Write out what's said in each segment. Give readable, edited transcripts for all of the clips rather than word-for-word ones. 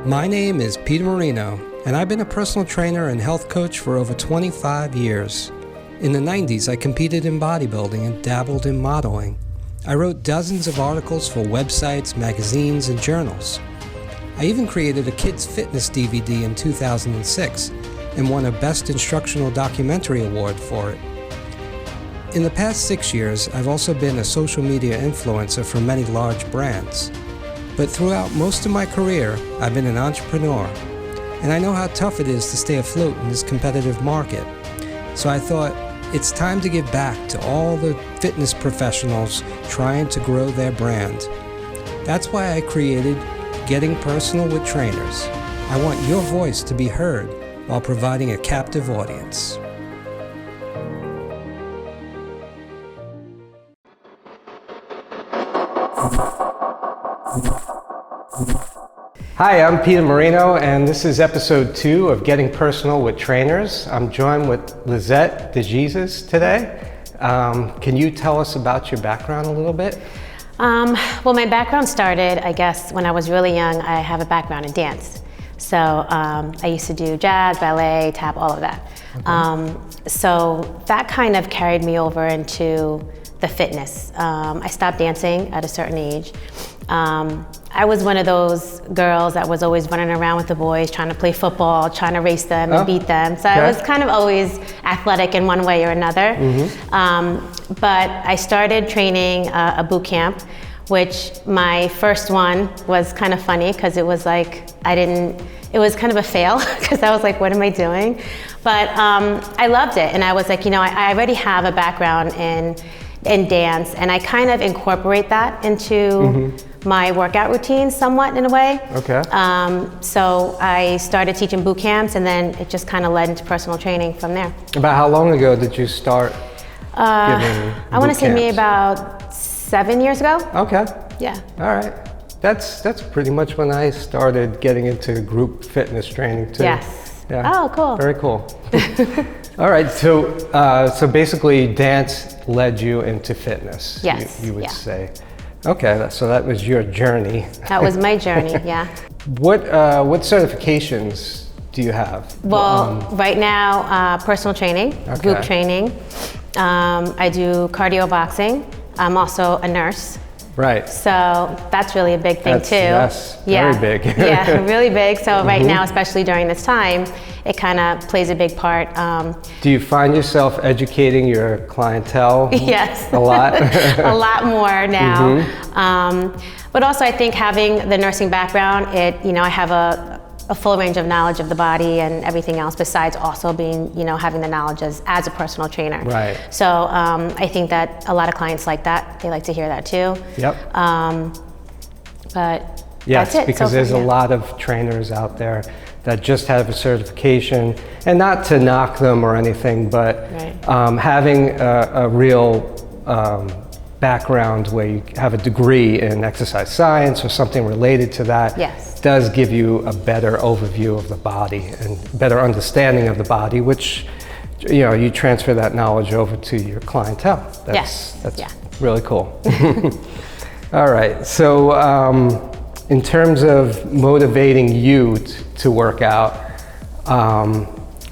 My name is Peter Marino, and I've been a personal trainer and health coach for over 25 years. In the 90s, I competed in bodybuilding and dabbled in modeling. I wrote dozens of articles for websites, magazines, and journals. I even created a kids' fitness DVD in 2006 and won a Best Instructional Documentary Award for it. In the past 6 years, I've also been a social media influencer for many large brands. But throughout most of my career, I've been an entrepreneur, and I know how tough it is to stay afloat in this competitive market. So I thought, it's time to give back to all the fitness professionals trying to grow their brand. That's why I created Getting Personal with Trainers. I want your voice to be heard while providing a captive audience. Hi, I'm Peter Marino, and this is episode 2 of Getting Personal with Trainers. I'm joined with Lizette, DeJesus today. Can you tell us about your background a little bit? Well, my background started, I guess, when I was really young. I have a background in dance. So I used to do jazz, ballet, tap, all of that. Okay. So that kind of carried me over into the fitness. I stopped dancing at a certain age. I was one of those girls that was always running around with the boys, trying to play football, trying to race them and beat them. So I was kind of always athletic in one way or another. But I started training a boot camp, which my first one was kind of funny because it was like, it was kind of a fail because I was like, what am I doing? But I loved it, and I was like, I already have a background in dance, and I kind of incorporate that into my workout routine somewhat in a way. Okay. So I started teaching boot camps, and then it just kind of led into personal training from there. About how long ago did you start giving I want to say maybe about 7 years ago. Okay. Yeah. All right. That's pretty much when I started getting into group fitness training too. Yes. Yeah. Oh, cool. Very cool. All right, so basically dance led you into fitness. Yes. You would say. Okay, so that was your journey. That was my journey, yeah. What certifications do you have? Well, right now, personal training, group training. I do cardio boxing. I'm also a nurse. Right. So that's really a big thing too. Yes, very big. Yeah, really big. So right now, especially during this time, it kind of plays a big part. Do you find yourself educating your clientele? Yes. A lot? A lot more now. But also I think having the nursing background, I have a full range of knowledge of the body and everything else, besides also being, having the knowledge as a personal trainer. Right. So I think that a lot of clients like that. They like to hear that too. Yep. But yes, that's it. Because there's a lot of trainers out there that just have a certification, and not to knock them or anything, but having a real background where you have a degree in exercise science or something related to that does give you a better overview of the body and better understanding of the body, which you transfer that knowledge over to your clientele. That's really cool. All right, so in terms of motivating you to work out,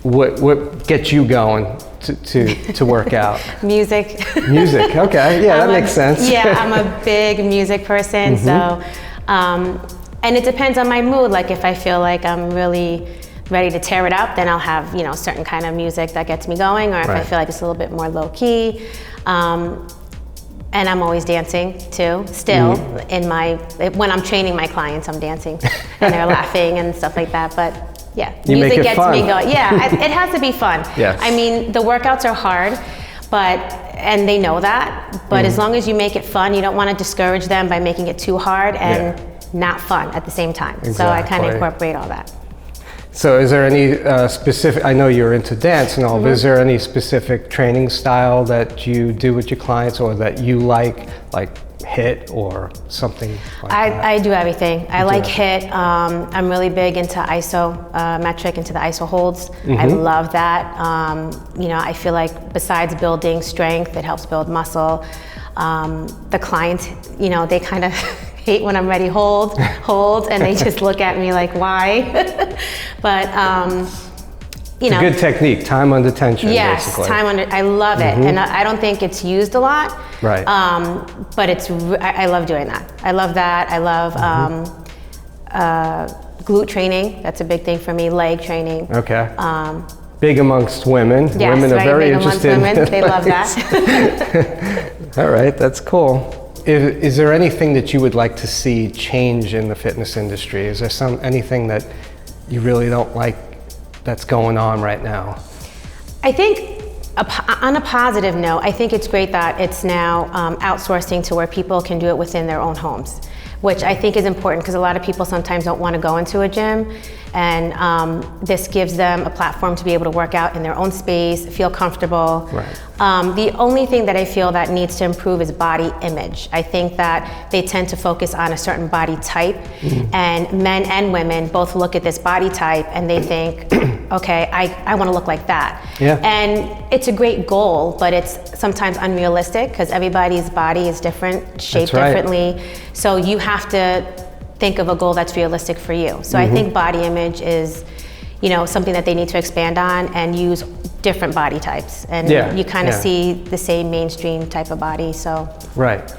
what gets you going to work out? Music. Music, okay, yeah, that makes sense. Yeah, I'm a big music person, so, and it depends on my mood. Like if I feel like I'm really ready to tear it up, then I'll have, certain kind of music that gets me going, or if I feel like it's a little bit more low key. And I'm always dancing too, still, when I'm training my clients, I'm dancing and they're laughing and stuff like that, but yeah, music gets me going. Yeah, it has to be fun. Yes. I mean, the workouts are hard, and they know that, but as long as you make it fun, you don't want to discourage them by making it too hard and not fun at the same time. Exactly. So I kind of incorporate all that. So is there any specific, I know you're into dance and all, but is there any specific training style that you do with your clients or that you like HIIT or something like that? I do everything. I like HIIT. I'm really big into isometric, into the iso holds. I love that. I feel like besides building strength, it helps build muscle. The clients, they kind of hate when I'm ready, hold, and they just look at me like, why? But, you know. It's a good technique, time under tension, yes, basically. I love it. And I don't think it's used a lot. Right. But I love doing that. I love that. I love glute training. That's a big thing for me, leg training. Okay. Big amongst women. Yes, women are very interested. Women. They love that. All right, that's cool. Is there anything that you would like to see change in the fitness industry? Is there anything that you really don't like that's going on right now? I think on a positive note, I think it's great that it's now outsourcing to where people can do it within their own homes, which I think is important because a lot of people sometimes don't want to go into a gym, and this gives them a platform to be able to work out in their own space, feel comfortable. Right. The only thing that I feel that needs to improve is body image. I think that they tend to focus on a certain body type, and men and women both look at this body type and they think, okay, I want to look like that. Yeah. And it's a great goal, but it's sometimes unrealistic because everybody's body is different, shaped differently. So you have to think of a goal that's realistic for you. So I think body image is, you know, something that they need to expand on and use different body types. And you kind of see the same mainstream type of body, so. Right.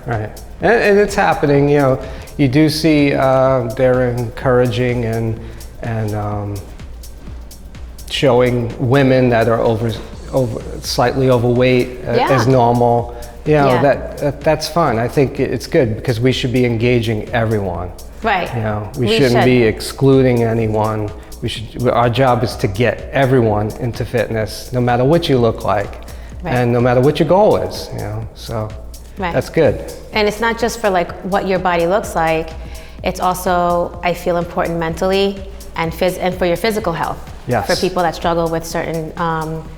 And it's happening, you know, you do see they're encouraging and showing women that are slightly overweight as normal. You know, that's fun. I think it's good because we should be engaging everyone. Right. You know, we shouldn't be excluding anyone. Our job is to get everyone into fitness, no matter what you look like, and no matter what your goal is. You know, so that's good. And it's not just for like what your body looks like. It's also, I feel, important mentally and for your physical health. Yes. For people that struggle with certain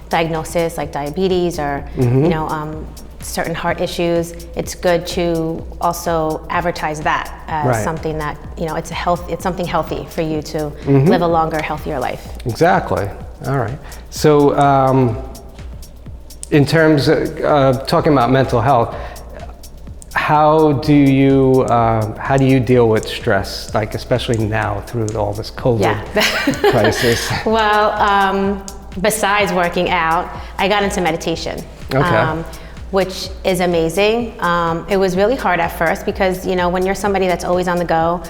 diagnoses like diabetes or you know, certain heart issues, it's good to also advertise that as something that, you know, it's something healthy for you to live a longer, healthier life. Exactly. All right. So in terms of talking about mental health, how do you deal with stress, like especially now through all this COVID crisis? Well, besides working out, I got into meditation. Okay. Which is amazing. It was really hard at first because, you know, when you're somebody that's always on the go,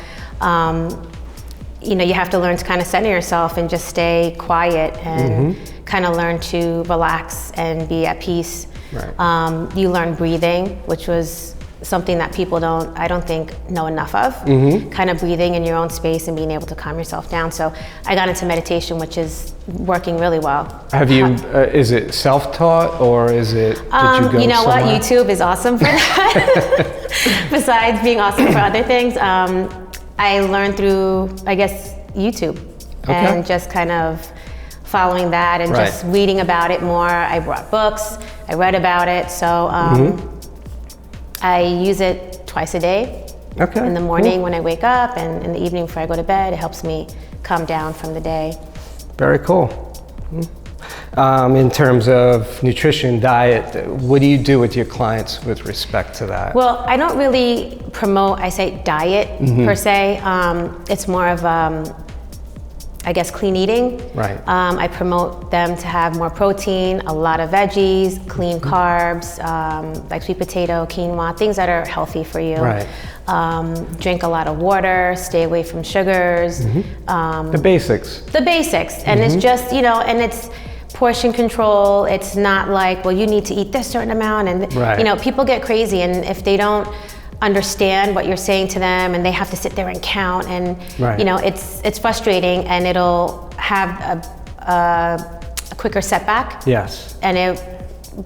you know, you have to learn to kind of center yourself and just stay quiet and kind of learn to relax and be at peace. Right. You learn breathing, which was something that people I don't think know enough of. Kind of breathing in your own space and being able to calm yourself down. So I got into meditation, which is working really well. Have you, is it self-taught or is it, did you go you know somewhere? what, YouTube is awesome for that. Besides being awesome for other things, I learned through, I guess, YouTube. And just kind of following that and just reading about it more. I brought books, I read about it. So I use it twice a day. In the morning when I wake up and in the evening before I go to bed. It helps me calm down from the day. Very cool. In terms of nutrition, diet, what do you do with your clients with respect to that? Well, I don't really promote, I say diet per se. It's more of, I guess, clean eating. Right. I promote them to have more protein, a lot of veggies, clean carbs, like sweet potato, quinoa, things that are healthy for you. Right. Drink a lot of water, stay away from sugars. The basics. The basics. And it's just, you know, and it's portion control. It's not like, well, you need to eat this certain amount. And, you know, people get crazy. And if they don't understand what you're saying to them and they have to sit there and count and you know, it's frustrating and it'll have a quicker setback. Yes. And it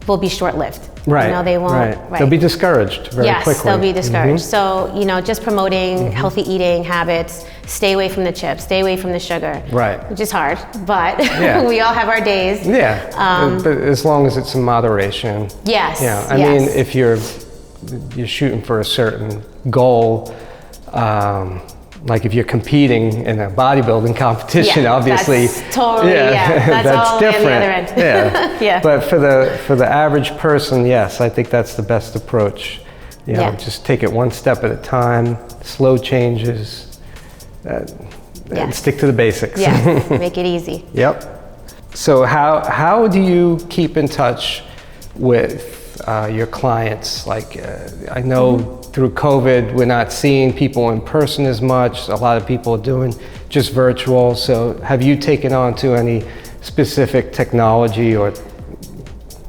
will be short-lived. Right. You know, they won't. They'll be discouraged very quickly. Yes, they'll be discouraged. So, you know, just promoting healthy eating habits, stay away from the chips, stay away from the sugar. Right. Which is hard, but we all have our days. Yeah. But as long as it's in moderation. Yes. Yeah. I mean, if you're shooting for a certain goal, like if you're competing in a bodybuilding competition, obviously that's totally that's all different. On the other end. But for the average person, yes, I think that's the best approach. You know, just take it one step at a time, slow changes, and stick to the basics. Yeah, make it easy. Yep. So how do you keep in touch with your clients? Like, I know through COVID, we're not seeing people in person as much. A lot of people are doing just virtual. So have you taken on to any specific technology or?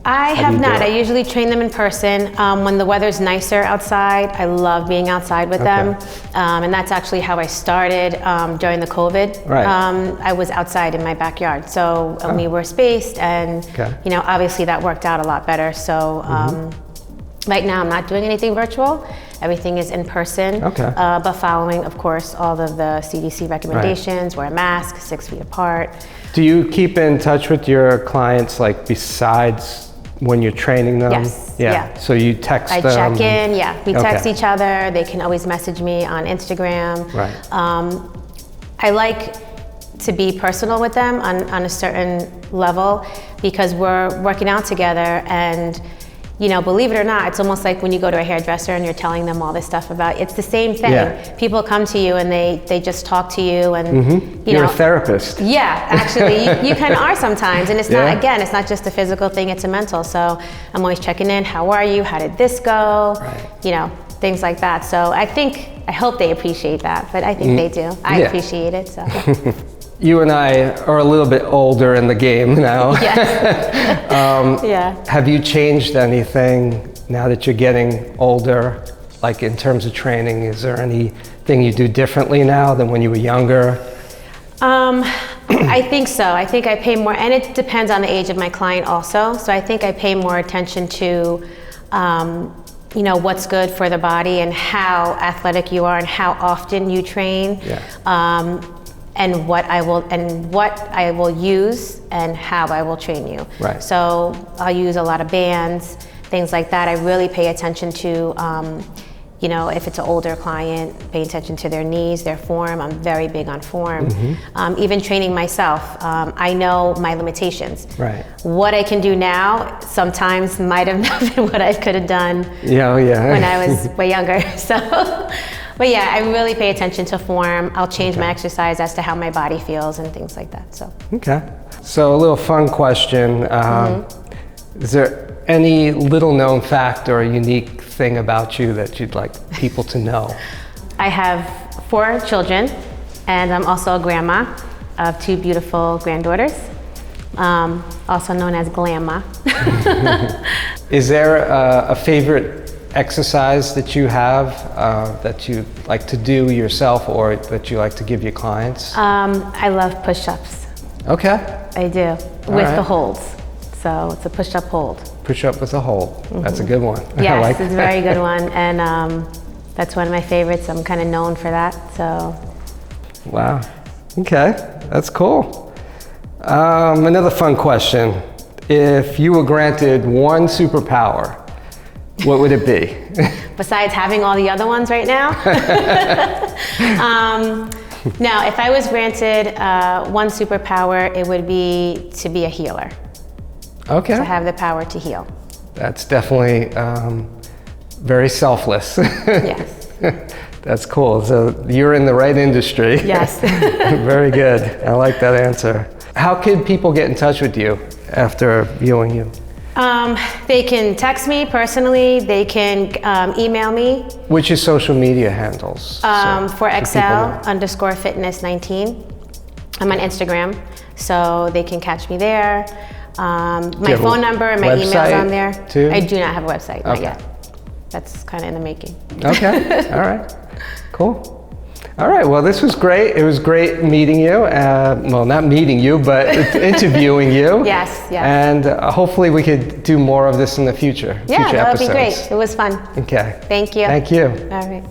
I have not. I usually train them in person. When the weather's nicer outside, I love being outside with them. And that's actually how I started during the COVID. Right. I was outside in my backyard. So we were spaced and, you know, obviously that worked out a lot better. So right now I'm not doing anything virtual. Everything is in person, but following, of course, all of the CDC recommendations, wear a mask, 6 feet apart. Do you keep in touch with your clients, like besides when you're training them? Yes. Yeah. So you text them? I check in, we text each other. They can always message me on Instagram. Right. I like to be personal with them on a certain level because we're working out together and, you know, believe it or not, it's almost like when you go to a hairdresser and you're telling them all this stuff about, it's the same thing. Yeah. People come to you and they just talk to you and, You're a therapist. Yeah, actually, you kind of are sometimes. And it's not, again, it's not just a physical thing, it's a mental. So I'm always checking in, how are you? How did this go? You know, things like that. So I hope they appreciate that, but I think they do. I appreciate it, so. You and I are a little bit older in the game now. Yes. Have you changed anything now that you're getting older? Like in terms of training, is there anything you do differently now than when you were younger? I think so. I think I pay more, and it depends on the age of my client also. So I think I pay more attention to, you know, what's good for the body and how athletic you are and how often you train. And what I will use and how I will train you. Right. So I'll use a lot of bands, things like that. I really pay attention to, you know, if it's an older client, pay attention to their knees, their form. I'm very big on form. Even training myself, I know my limitations. Right. What I can do now sometimes might have not been what I could have done when I was way younger. So. But yeah, I really pay attention to form. I'll change my exercise as to how my body feels and things like that. So. So a little fun question. Is there any little known fact or a unique thing about you that you'd like people to know? I have 4 children and I'm also a grandma of 2 beautiful granddaughters, also known as Glamma. Is there a favorite exercise that you have that you like to do yourself or that you like to give your clients? I love push-ups. I do, with the holds. So it's a push-up hold. Push-up with a hold. That's a good one. Yes, it's a very good one. And that's one of my favorites. I'm kind of known for that, so. Wow, that's cool. Another fun question. If you were granted one superpower, what would it be? Besides having all the other ones right now? Now, if I was granted one superpower, it would be to be a healer. To have the power to heal. That's definitely very selfless. Yes. That's cool. So you're in the right industry. Yes. Very good. I like that answer. How can people get in touch with you after viewing you? They can text me personally. They can email me. Which is social media handles? For Excel_fitness19. I'm on Instagram, so they can catch me there. My phone number and my email's on there. Too? I do not have a website, not yet. That's kind of in the making. All right. Cool. All right, well, this was great. It was great meeting you. Well, not meeting you, but interviewing you. Yes. And hopefully we could do more of this in the future. Yeah, future that would episodes. be great. It was fun. Okay. Thank you. Thank you. All right.